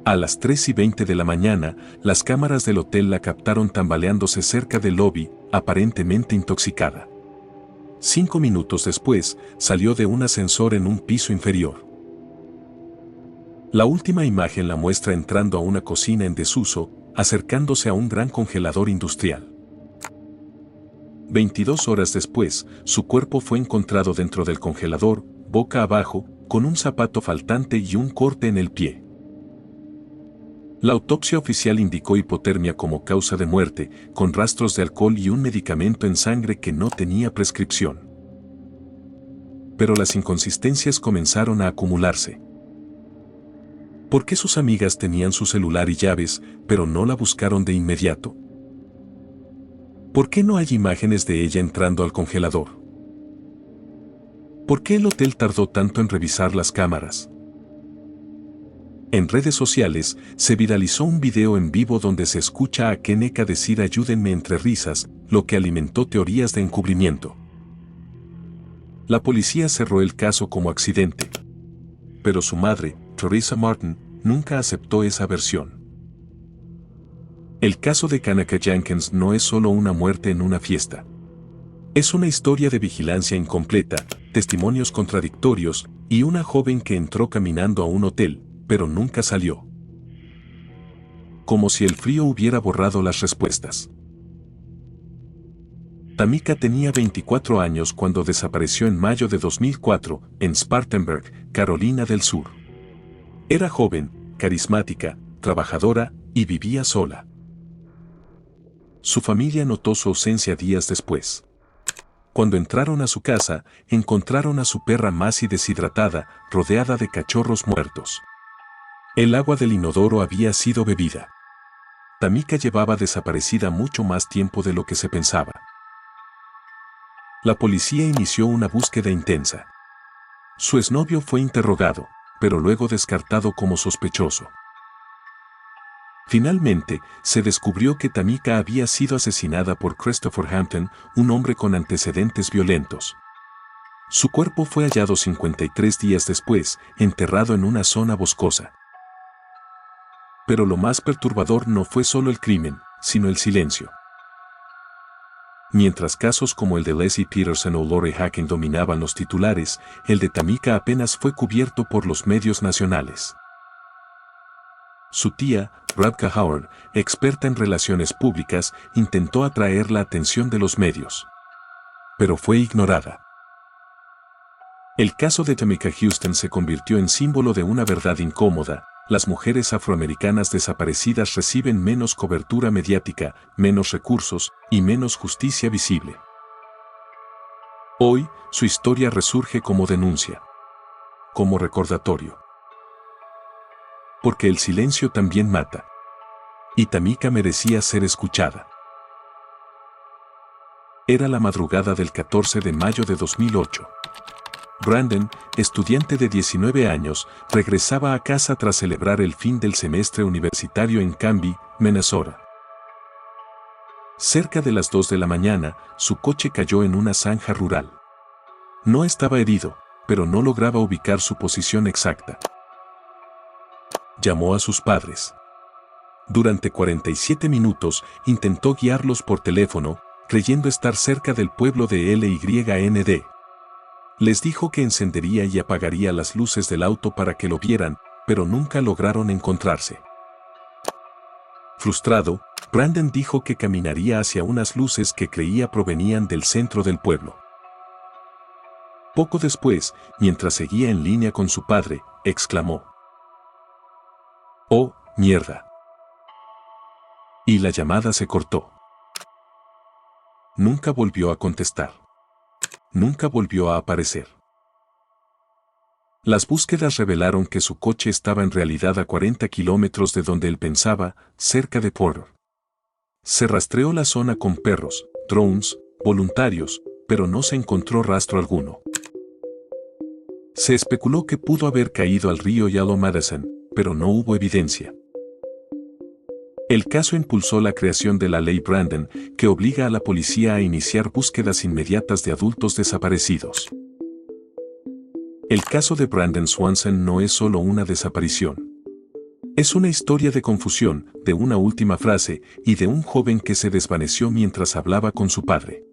S1: A las 3:20 de la mañana, las cámaras del hotel la captaron tambaleándose cerca del lobby, aparentemente intoxicada. 5 minutos después, salió de un ascensor en un piso inferior. La última imagen la muestra entrando a una cocina en desuso, acercándose a un gran congelador industrial. 22 horas después, su cuerpo fue encontrado dentro del congelador, boca abajo, con un zapato faltante y un corte en el pie. La autopsia oficial indicó hipotermia como causa de muerte, con rastros de alcohol y un medicamento en sangre que no tenía prescripción. Pero las inconsistencias comenzaron a acumularse. ¿Por qué sus amigas tenían su celular y llaves, pero no la buscaron de inmediato? ¿Por qué no hay imágenes de ella entrando al congelador? ¿Por qué el hotel tardó tanto en revisar las cámaras? En redes sociales, se viralizó un video en vivo donde se escucha a Keneka decir ayúdenme entre risas, lo que alimentó teorías de encubrimiento. La policía cerró el caso como accidente. Pero su madre, Teresa Martin, nunca aceptó esa versión. El caso de Keneka Jenkins no es solo una muerte en una fiesta. Es una historia de vigilancia incompleta, testimonios contradictorios y una joven que entró caminando a un hotel, pero nunca salió. Como si el frío hubiera borrado las respuestas. Tamika tenía 24 años cuando desapareció en mayo de 2004 en Spartanburg, Carolina del Sur. Era joven, carismática, trabajadora y vivía sola. Su familia notó su ausencia días después. Cuando entraron a su casa, encontraron a su perra Macy deshidratada, rodeada de cachorros muertos. El agua del inodoro había sido bebida. Tamika llevaba desaparecida mucho más tiempo de lo que se pensaba. La policía inició una búsqueda intensa. Su exnovio fue interrogado, pero luego descartado como sospechoso. Finalmente, se descubrió que Tamika había sido asesinada por Christopher Hampton, un hombre con antecedentes violentos. Su cuerpo fue hallado 53 días después, enterrado en una zona boscosa. Pero lo más perturbador no fue solo el crimen, sino el silencio. Mientras casos como el de Leslie Peterson o Lori Hacken dominaban los titulares, el de Tamika apenas fue cubierto por los medios nacionales. Su tía, Radka Howard, experta en relaciones públicas, intentó atraer la atención de los medios. Pero fue ignorada. El caso de Tamika Houston se convirtió en símbolo de una verdad incómoda. Las mujeres afroamericanas desaparecidas reciben menos cobertura mediática, menos recursos y menos justicia visible. Hoy, su historia resurge como denuncia, como recordatorio. Porque el silencio también mata. Y Tamika merecía ser escuchada. Era la madrugada del 14 de mayo de 2008. Brandon, estudiante de 19 años, regresaba a casa tras celebrar el fin del semestre universitario en Canby, Minnesota. Cerca de las 2 de la mañana, su coche cayó en una zanja rural. No estaba herido, pero no lograba ubicar su posición exacta. Llamó a sus padres. Durante 47 minutos intentó guiarlos por teléfono, creyendo estar cerca del pueblo de LYND. Les dijo que encendería y apagaría las luces del auto para que lo vieran, pero nunca lograron encontrarse. Frustrado, Brandon dijo que caminaría hacia unas luces que creía provenían del centro del pueblo. Poco después, mientras seguía en línea con su padre, exclamó: «¡Oh, mierda!». Y la llamada se cortó. Nunca volvió a contestar. Nunca volvió a aparecer. Las búsquedas revelaron que su coche estaba en realidad a 40 kilómetros de donde él pensaba, cerca de Porter. Se rastreó la zona con perros, drones, voluntarios, pero no se encontró rastro alguno. Se especuló que pudo haber caído al río Yellow Madison, pero no hubo evidencia. El caso impulsó la creación de la Ley Brandon, que obliga a la policía a iniciar búsquedas inmediatas de adultos desaparecidos. El caso de Brandon Swanson no es solo una desaparición. Es una historia de confusión, de una última frase y de un joven que se desvaneció mientras hablaba con su padre.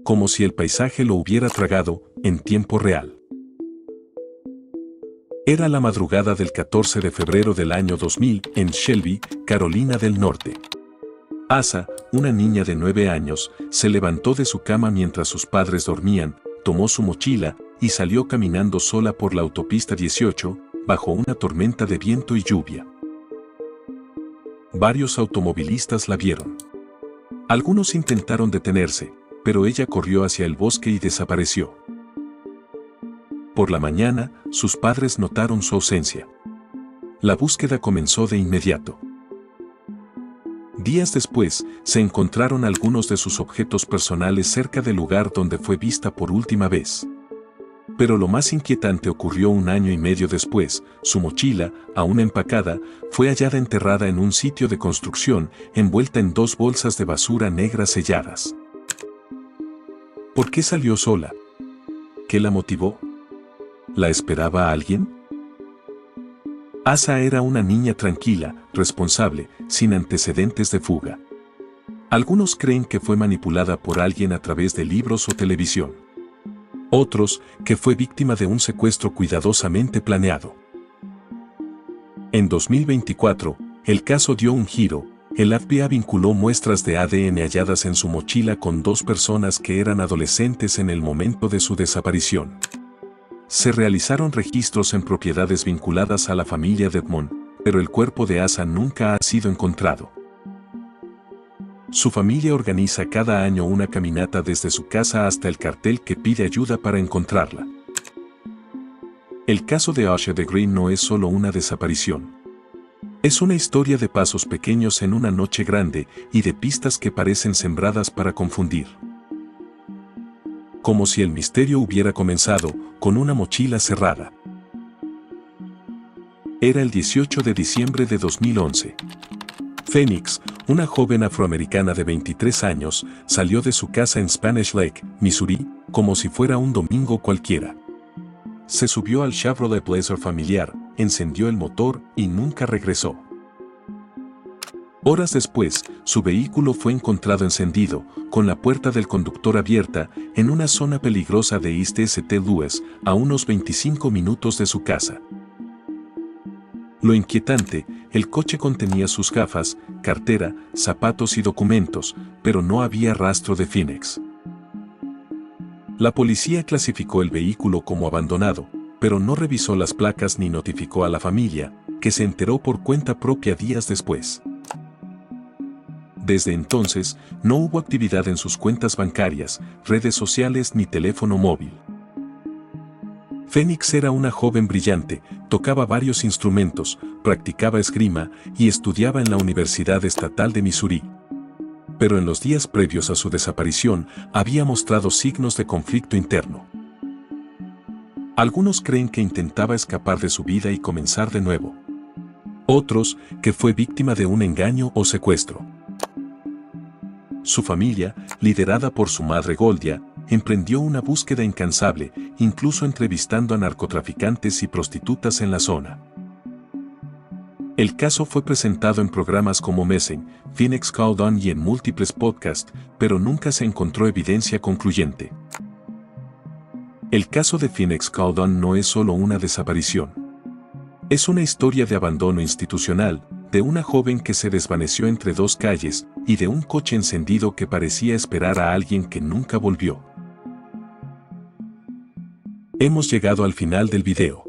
S1: Como si el paisaje lo hubiera tragado en tiempo real. Era la madrugada del 14 de febrero del año 2000 en Shelby, Carolina del Norte. Asa, una niña de 9 años, se levantó de su cama mientras sus padres dormían, tomó su mochila y salió caminando sola por la autopista 18, bajo una tormenta de viento y lluvia. Varios automovilistas la vieron. Algunos intentaron detenerse, pero ella corrió hacia el bosque y desapareció. Por la mañana, sus padres notaron su ausencia. La búsqueda comenzó de inmediato. Días después, se encontraron algunos de sus objetos personales cerca del lugar donde fue vista por última vez. Pero lo más inquietante ocurrió un año y medio después. Su mochila, aún empacada, fue hallada enterrada en un sitio de construcción, envuelta en 2 bolsas de basura negras selladas. ¿Por qué salió sola? ¿Qué la motivó? ¿La esperaba a alguien? Asa era una niña tranquila, responsable, sin antecedentes de fuga. Algunos creen que fue manipulada por alguien a través de libros o televisión. Otros, que fue víctima de un secuestro cuidadosamente planeado. En 2024, el caso dio un giro. El FBI vinculó muestras de ADN halladas en su mochila con 2 personas que eran adolescentes en el momento de su desaparición. Se realizaron registros en propiedades vinculadas a la familia Dedmon, pero el cuerpo de Asa nunca ha sido encontrado. Su familia organiza cada año una caminata desde su casa hasta el cartel que pide ayuda para encontrarla. El caso de Asha de Green no es solo una desaparición. Es una historia de pasos pequeños en una noche grande y de pistas que parecen sembradas para confundir. Como si el misterio hubiera comenzado con una mochila cerrada. Era el 18 de diciembre de 2011. Phoenix, una joven afroamericana de 23 años, salió de su casa en Spanish Lake, Missouri, como si fuera un domingo cualquiera. Se subió al Chevrolet Blazer familiar, encendió el motor y nunca regresó. Horas después, su vehículo fue encontrado encendido, con la puerta del conductor abierta, en una zona peligrosa de East St. Louis, a unos 25 minutos de su casa. Lo inquietante, el coche contenía sus gafas, cartera, zapatos y documentos, pero no había rastro de Phoenix. La policía clasificó el vehículo como abandonado, pero no revisó las placas ni notificó a la familia, que se enteró por cuenta propia días después. Desde entonces, no hubo actividad en sus cuentas bancarias, redes sociales ni teléfono móvil. Phoenix era una joven brillante, tocaba varios instrumentos, practicaba esgrima y estudiaba en la Universidad Estatal de Missouri. Pero en los días previos a su desaparición, había mostrado signos de conflicto interno. Algunos creen que intentaba escapar de su vida y comenzar de nuevo. Otros, que fue víctima de un engaño o secuestro. Su familia, liderada por su madre Goldia, emprendió una búsqueda incansable, incluso entrevistando a narcotraficantes y prostitutas en la zona. El caso fue presentado en programas como Missing, Phoenix Called On y en múltiples podcasts, pero nunca se encontró evidencia concluyente. El caso de Phoenix Called On no es solo una desaparición. Es una historia de abandono institucional, de una joven que se desvaneció entre 2 calles y de un coche encendido que parecía esperar a alguien que nunca volvió. Hemos llegado al final del video.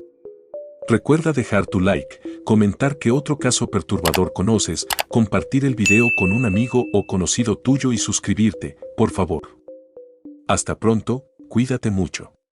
S1: Recuerda dejar tu like, comentar qué otro caso perturbador conoces, compartir el video con un amigo o conocido tuyo y suscribirte, por favor. Hasta pronto, cuídate mucho.